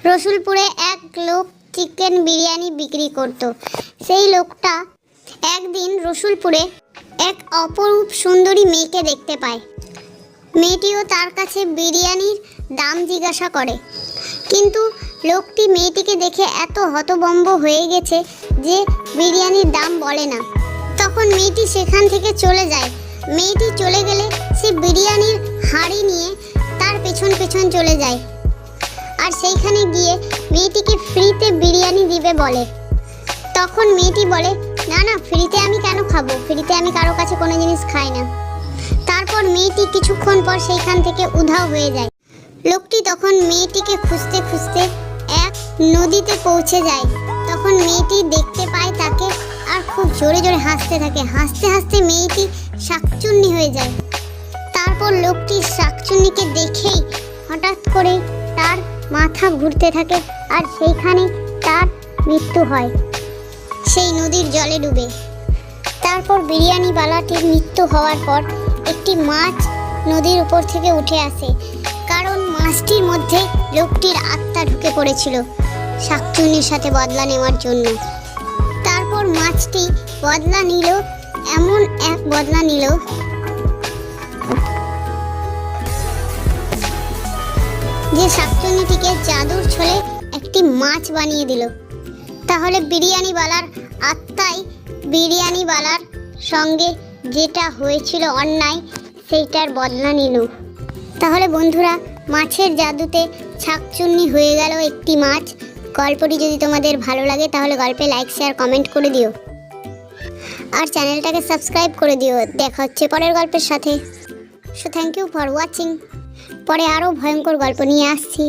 রসুলপুরে এক লোক চিকেন বিরিয়ানি বিক্রি করত। সেই লোকটা একদিন রসুলপুরে এক অপরূপ সুন্দরী মেয়েকে দেখতে পায়। মেয়েটিও তার কাছে বিরিয়ানির দাম জিজ্ঞাসা করে, কিন্তু লোকটি মেয়েটিকে দেখে এত হতভম্ব হয়ে গেছে যে বিরিয়ানির দাম বলে না। তখন মেয়েটি সেখান থেকে চলে যায়। মেয়েটি চলে গেলে সে বিরিয়ানির হাঁড়ি নিয়ে তার পেছন পেছন চলে যায়, আর সেইখানে গিয়ে মেয়েটিকে ফ্রিতে বিরিয়ানি দিবে বলে। তখন মেয়েটি বলে, না না, ফ্রিতে আমি কেন খাবো, ফ্রিতে আমি কারো কাছে কোনো জিনিস খাই না। তারপর মেয়েটি কিছুক্ষণ পর সেইখান থেকে উধাও হয়ে যায়। লোকটি তখন মেয়েটিকে খুঁজতে খুঁজতে এক নদীতে পৌঁছে যায়। তখন মেয়েটি দেখতে পায় তাকে, আর খুব জোরে জোরে হাসতে থাকে। হাসতে হাসতে মেয়েটি শাকচুন্নি হয়ে যায়। তারপর লোকটি শাকচুন্নিকে দেখেই হঠাৎ করে তার মাথা ঘুরতে থাকে, আর সেইখানে তার মৃত্যু হয় সেই নদীর জলে ডুবে। তারপর বিরিয়ানিওয়ালাটির মৃত্যু হওয়ার পর একটি মাছ নদীর উপর থেকে উঠে আসে, কারণ মাছটির মধ্যে লোকটির আত্মা ঢুকে পড়েছিল শাকচুন্নির সাথে বদলা নেওয়ার জন্য। তারপর মাছটি বদলা নিল, এমন এক বদলা নিল যে শাকচুন্নিটিকে জাদুর ছলে একটি মাছ বানিয়ে দিল। তাহলে বিরিয়ানিওয়ালার আত্মাই বিরিয়ানিওয়ালার সঙ্গে যেটা হয়েছিল অন্যায় সেইটার বদলা নিল। তাহলে বন্ধুরা, মাছের জাদুতে শাকচুন্নি হয়ে গেল একটি মাছ। গল্পটি যদি তোমাদের ভালো লাগে তাহলে গল্পে লাইক, শেয়ার, কমেন্ট করে দিও, আর চ্যানেলটাকে সাবস্ক্রাইব করে দিও। দেখা হচ্ছে পরের গল্পের সাথে। So thank you for watching. পরে আরও ভয়ঙ্কর গল্প নিয়ে আসছি।